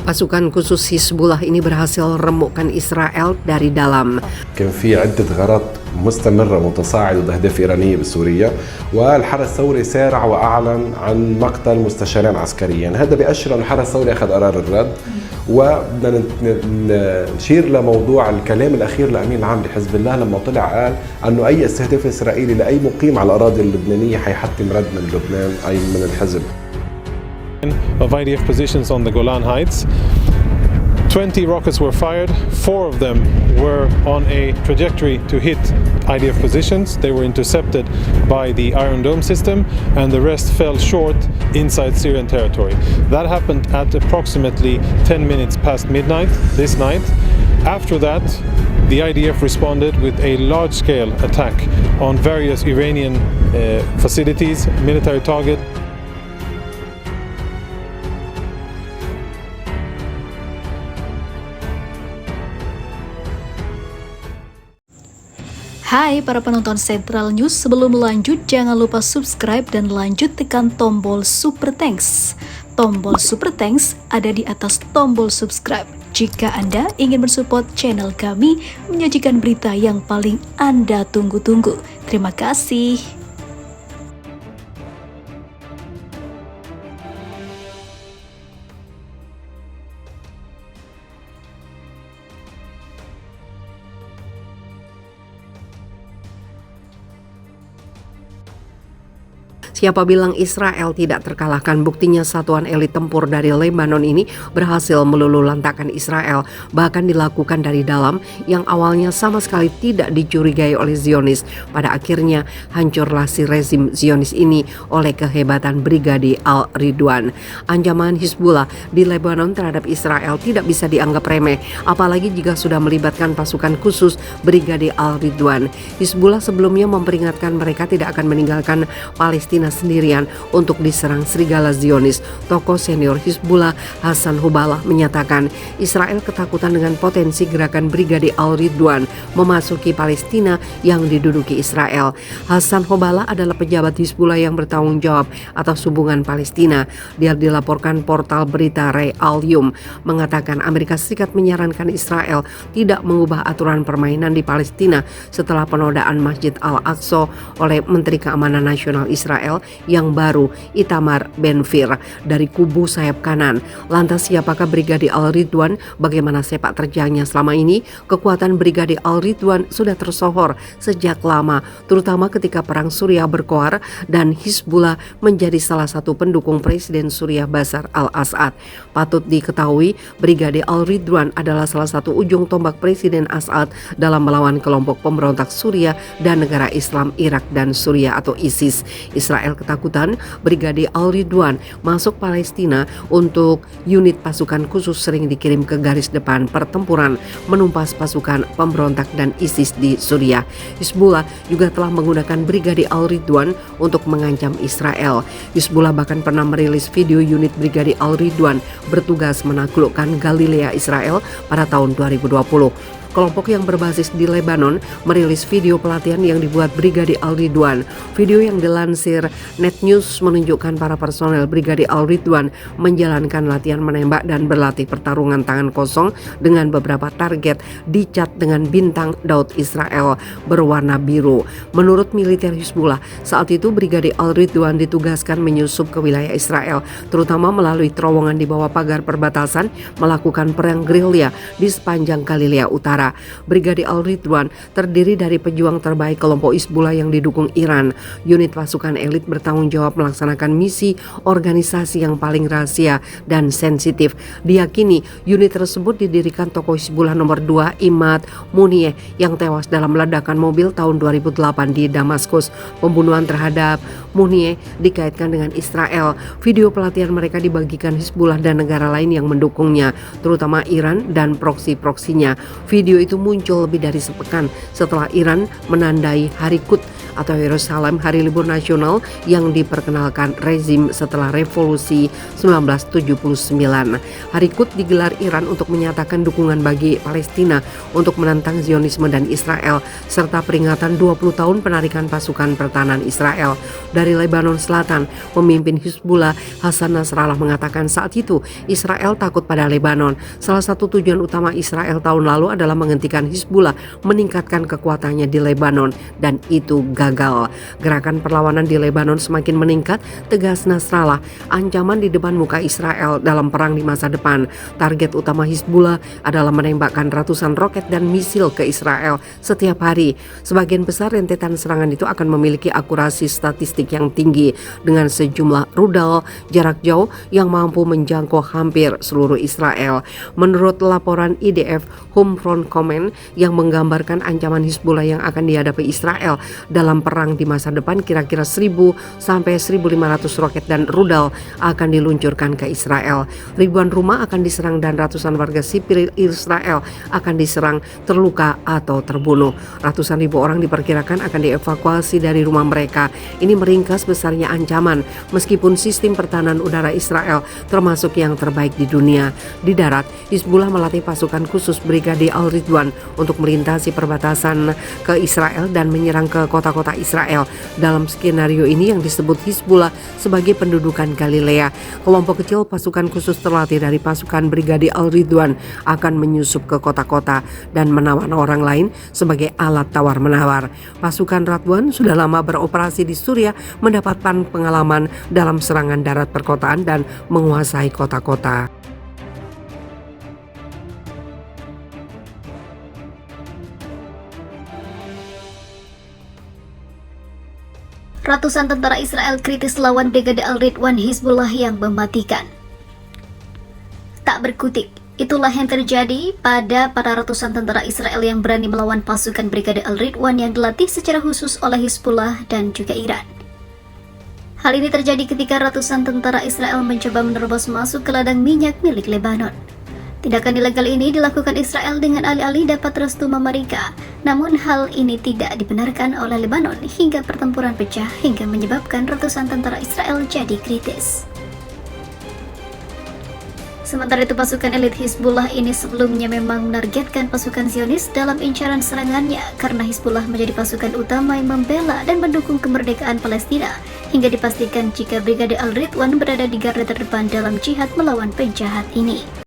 Pasukan khusus Hizbullah ini berhasil remukkan Israel dari dalam. كان في عدة غارات مستمرة متصاعدة ضد أهداف إيرانية بسوريا، والحرس الثوري سارع وأعلن عن مقتل مستشارين عسكريين. هذا بيأشر أن الحرس الثوري أخذ قرار الرد، وبدنا نشير لموضوع الكلام الأخير لأمين العام لحزب الله لما طلع قال أنه أي استهداف إسرائيلي لأي مقيم على الأراضي اللبنانية حيحتم رد من لبنان أي من الحزب. Of IDF positions on the Golan Heights. 20 rockets were fired, 4 of them were on a trajectory to hit IDF positions. They were intercepted by the Iron Dome system, and the rest fell short inside Syrian territory. That happened at approximately 10 minutes past midnight this night. After that, the IDF responded with a large-scale attack on various Iranian facilities, military targets. Hai para penonton Central News, sebelum lanjut jangan lupa subscribe dan lanjut tekan tombol Super Thanks. Tombol Super Thanks ada di atas tombol subscribe. Jika Anda ingin mensupport channel kami menyajikan berita yang paling Anda tunggu-tunggu. Terima kasih. Siapa bilang Israel tidak terkalahkan? Buktinya satuan elit tempur dari Lebanon ini berhasil meluluhlantakkan Israel, bahkan dilakukan dari dalam yang awalnya sama sekali tidak dicurigai oleh Zionis. Pada akhirnya hancurlah si rezim Zionis ini oleh kehebatan Brigade Al-Ridwan. Ancaman Hizbullah di Lebanon terhadap Israel tidak bisa dianggap remeh, apalagi jika sudah melibatkan pasukan khusus Brigade Al-Ridwan. Hizbullah sebelumnya memperingatkan mereka tidak akan meninggalkan Palestina sendirian untuk diserang serigala Zionis. Tokoh senior Hizbullah Hassan Hubalah menyatakan Israel ketakutan dengan potensi gerakan Brigade Al-Ridwan memasuki Palestina yang diduduki Israel. Hassan Hubalah adalah pejabat Hizbullah yang bertanggung jawab atas hubungan Palestina. Dia dilaporkan portal berita Ray Al-Yum mengatakan Amerika Serikat menyarankan Israel tidak mengubah aturan permainan di Palestina setelah penodaan Masjid Al-Aqsa oleh Menteri Keamanan Nasional Israel yang baru, Itamar Ben-Gvir, dari kubu sayap kanan. Lantas siapakah Brigade Al-Ridwan? Bagaimana sepak terjangnya selama ini? Kekuatan Brigade Al-Ridwan sudah tersohor sejak lama, terutama ketika perang Suriah berkoar dan Hizbullah menjadi salah satu pendukung Presiden Suriah Bashar al-Assad. Patut diketahui, Brigade Al-Ridwan adalah salah satu ujung tombak Presiden Assad dalam melawan kelompok pemberontak Suriah dan negara Islam Irak dan Suriah atau ISIS. Israel ketakutan Brigade Al-Ridwan masuk Palestina untuk unit pasukan khusus sering dikirim ke garis depan pertempuran menumpas pasukan pemberontak dan ISIS di Suriah. Hizbullah juga telah menggunakan Brigade Al-Ridwan untuk mengancam Israel. Hizbullah bahkan pernah merilis video unit Brigade Al-Ridwan bertugas menaklukkan Galilea Israel pada tahun 2020. Kelompok yang berbasis di Lebanon merilis video pelatihan yang dibuat Brigade Al-Ridwan. Video yang dilansir Net News menunjukkan para personel Brigade Al-Ridwan menjalankan latihan menembak dan berlatih pertarungan tangan kosong dengan beberapa target dicat dengan bintang Daud Israel berwarna biru. Menurut militer Hizbullah, saat itu Brigade Al-Ridwan ditugaskan menyusup ke wilayah Israel, terutama melalui terowongan di bawah pagar perbatasan, melakukan perang gerilya di sepanjang Galilea Utara. Brigade Al-Ridwan terdiri dari pejuang terbaik kelompok Hizbullah yang didukung Iran. Unit pasukan elit bertanggung jawab melaksanakan misi organisasi yang paling rahasia dan sensitif. Diyakini unit tersebut didirikan tokoh Hizbullah nomor 2 Imad Muniyeh yang tewas dalam ledakan mobil tahun 2008 di Damaskus. Pembunuhan terhadap Muniyeh dikaitkan dengan Israel. Video pelatihan mereka dibagikan Hizbullah dan negara lain yang mendukungnya, terutama Iran dan proksi-proksinya. Video itu muncul lebih dari sepekan setelah Iran menandai Hari Quds atau Yerusalem hari libur nasional yang diperkenalkan rezim setelah revolusi 1979. Hari Quds digelar Iran untuk menyatakan dukungan bagi Palestina untuk menentang Zionisme dan Israel, serta peringatan 20 tahun penarikan pasukan pertahanan Israel dari Lebanon Selatan. Pemimpin Hizbullah Hasan Nasrallah mengatakan saat itu Israel takut pada Lebanon. Salah satu tujuan utama Israel tahun lalu adalah menghentikan Hizbullah meningkatkan kekuatannya di Lebanon, dan itu gagal. Gerakan perlawanan di Lebanon semakin meningkat, tegas Nasrallah. Ancaman di depan muka Israel dalam perang di masa depan. Target utama Hizbullah adalah menembakkan ratusan roket dan misil ke Israel setiap hari. Sebagian besar rentetan serangan itu akan memiliki akurasi statistik yang tinggi dengan sejumlah rudal jarak jauh yang mampu menjangkau hampir seluruh Israel. Menurut laporan IDF Homefront Command yang menggambarkan ancaman Hizbullah yang akan dihadapi Israel dalam perang di masa depan, kira-kira 1.000 sampai 1.500 roket dan rudal akan diluncurkan ke Israel. Ribuan rumah akan diserang dan ratusan warga sipil Israel akan diserang, terluka atau terbunuh. Ratusan ribu orang diperkirakan akan dievakuasi dari rumah mereka. Ini meringkas besarnya ancaman meskipun sistem pertahanan udara Israel termasuk yang terbaik di dunia. Di darat, Hizbullah melatih pasukan khusus Brigade Al-Ridwan untuk melintasi perbatasan ke Israel dan menyerang ke kota-kota Israel. Dalam skenario ini yang disebut Hizbullah sebagai pendudukan Galilea, kelompok kecil pasukan khusus terlatih dari pasukan Brigade Al-Ridwan akan menyusup ke kota-kota dan menawan orang lain sebagai alat tawar-menawar. Pasukan Radwan sudah lama beroperasi di Suriah, mendapatkan pengalaman dalam serangan darat perkotaan dan menguasai kota-kota. Ratusan tentara Israel kritis lawan Brigade Al-Ridwan Hizbullah yang mematikan. Tak berkutik, itulah yang terjadi pada para ratusan tentara Israel yang berani melawan pasukan Brigade Al-Ridwan yang dilatih secara khusus oleh Hizbullah dan juga Iran. Hal ini terjadi ketika ratusan tentara Israel mencoba menerobos masuk ke ladang minyak milik Lebanon. Tindakan ilegal ini dilakukan Israel dengan alih-alih dapat restu Amerika. Namun hal ini tidak dibenarkan oleh Lebanon hingga pertempuran pecah hingga menyebabkan ratusan tentara Israel jadi kritis. Sementara itu pasukan elit Hizbullah ini sebelumnya memang menargetkan pasukan Zionis dalam incaran serangannya karena Hizbullah menjadi pasukan utama yang membela dan mendukung kemerdekaan Palestina hingga dipastikan jika Brigade Al-Ridwan berada di garda terdepan dalam jihad melawan penjahat ini.